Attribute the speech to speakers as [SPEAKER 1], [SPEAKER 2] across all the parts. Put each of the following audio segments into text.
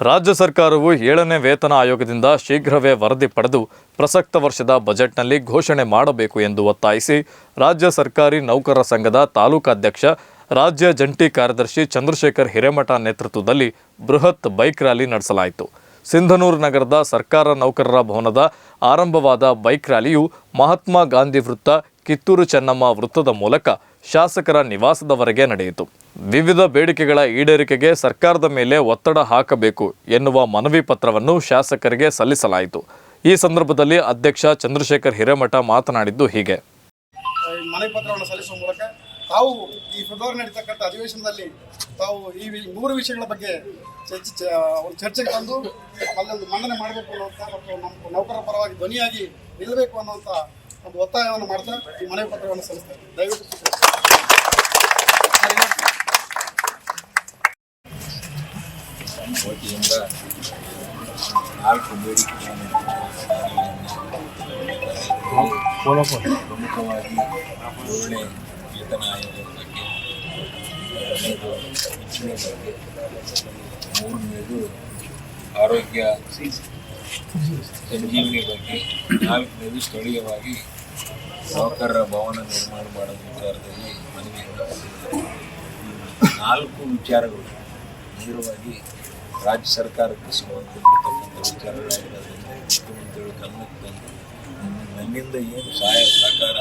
[SPEAKER 1] ರಾಜ್ಯ ಸರ್ಕಾರವು 7ನೇ ವೇತನ ಆಯೋಗದಿಂದ ಶೀಘ್ರವೇ ವರದಿ ಪಡೆದು ಪ್ರಸಕ್ತ ವರ್ಷದ ಬಜೆಟ್ನಲ್ಲಿ ಘೋಷಣೆ ಮಾಡಬೇಕು ಎಂದು ಒತ್ತಾಯಿಸಿ ರಾಜ್ಯ ಸರ್ಕಾರಿ ನೌಕರರ ಸಂಘದ ತಾಲೂಕಾಧ್ಯಕ್ಷ ರಾಜ್ಯ ಜಂಟಿ ಕಾರ್ಯದರ್ಶಿ ಚಂದ್ರಶೇಖರ್ ಹಿರೇಮಠ ನೇತೃತ್ವದಲ್ಲಿ ಬೃಹತ್ ಬೈಕ್ ರ್ಯಾಲಿ ನಡೆಸಲಾಯಿತು. ಸಿಂಧನೂರು ನಗರದ ಸರ್ಕಾರ ನೌಕರರ ಭವನದ ಆರಂಭವಾದ ಬೈಕ್ ರ್ಯಾಲಿಯು ಮಹಾತ್ಮ ಗಾಂಧಿ ವೃತ್ತ, ಕಿತ್ತೂರು ಚೆನ್ನಮ್ಮ ವೃತ್ತದ ಮೂಲಕ ಶಾಸಕರ ನಿವಾಸದವರೆಗೆ ನಡೆಯಿತು. ವಿವಿಧ ಬೇಡಿಕೆಗಳ ಈಡೇರಿಕೆಗೆ ಸರ್ಕಾರದ ಮೇಲೆ ಒತ್ತಡ ಹಾಕಬೇಕು ಎನ್ನುವ ಮನವಿ ಪತ್ರವನ್ನು ಶಾಸಕರಿಗೆ ಸಲ್ಲಿಸಲಾಯಿತು. ಈ ಸಂದರ್ಭದಲ್ಲಿ ಅಧ್ಯಕ್ಷ ಚಂದ್ರಶೇಖರ್ ಹಿರೇಮಠ ಮಾತನಾಡಿದ್ದು ಹೀಗೆ.
[SPEAKER 2] ಮನವಿ ಪತ್ರವನ್ನು ಸಲ್ಲಿಸುವ ಮೂಲಕ ತಾವು ಈ ಫೆಬ್ರವರಿ ನಡೀತಕ್ಕಂಥ ಅಧಿವೇಶನದಲ್ಲಿ ತಾವು ಈ 3 ವಿಷಯಗಳ ಬಗ್ಗೆ ಚರ್ಚೆಗೆ ತಂದು ಅಲ್ಲೊಂದು ಮಂಡನೆ ಮಾಡಬೇಕು ಅನ್ನುವಂಥ ಮತ್ತು ನಮ್ಮ ನೌಕರರ ಪರವಾಗಿ ಧ್ವನಿಯಾಗಿ ನಿಲ್ಲಬೇಕು ಅನ್ನುವಂಥ ಒಂದು ಒತ್ತಾಯವನ್ನು ಮಾಡ್ತಾ ಈ ಮನವಿ ಪತ್ರವನ್ನು ಸಲ್ಲಿಸ್ತಾರೆ. ದಯವಿಟ್ಟು
[SPEAKER 3] ವತಿಯಿಂದ 4 ಬೇಡಿಕೆಗಳನ್ನು ಪ್ರಮುಖವಾಗಿ 7ನೇ ವೇತನ ಆಯೋಗದ ಬಗ್ಗೆ, 2ನೇ ಬಗ್ಗೆ, 3ನೇದು ಆರೋಗ್ಯ ಸಂಜೀವಿನಿ ಬಗ್ಗೆ, 4ನೇದು ಸ್ಥಳೀಯವಾಗಿ ನೌಕರರ ಭವನ ನಿರ್ಮಾಣ ಮಾಡುವ ವಿಚಾರದಲ್ಲಿ ಮನವಿಯನ್ನು ಕೊಟ್ಟಿದ್ದಾರೆ. 4 ವಿಚಾರಗಳು ನೇರವಾಗಿ ರಾಜ್ಯ ಸರ್ಕಾರಕ್ಕೆ ಸಂಬಂಧಪಟ್ಟಿರ್ತಕ್ಕಂಥ ವಿಚಾರಗಳಾಗಿರೋದ್ರಿಂದ ಮುಖ್ಯಮಂತ್ರಿಗಳು ಗಮನಕ್ಕೆ ಬಂದು ನನ್ನಿಂದ ಏನು ಸಹಾಯ ಸಹಕಾರ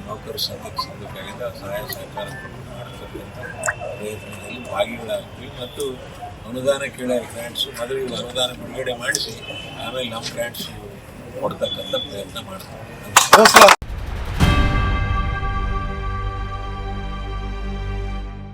[SPEAKER 3] ನೌಕರ ಸಂಘಕ್ಕೆ ಸಿಗಬೇಕಾಗಿದೆ ಆ ಸಹಾಯ ಸಹಕಾರ ಮಾಡತಕ್ಕಂಥ ಪ್ರಯತ್ನದಲ್ಲಿ ಭಾಗಿಗಳಾಗ್ತೀವಿ ಮತ್ತು ಅನುದಾನ ಕೇಳೋ ಗ್ರ್ಯಾಂಟ್ಸು ಮೊದಲು ಅನುದಾನ ಬಿಡುಗಡೆ ಮಾಡಿಸಿ ಆಮೇಲೆ ನಮ್ಮ ಗ್ರ್ಯಾಂಟ್ಸು ಕೊಡ್ತಕ್ಕಂಥ ಪ್ರಯತ್ನ ಮಾಡ್ತೀವಿ.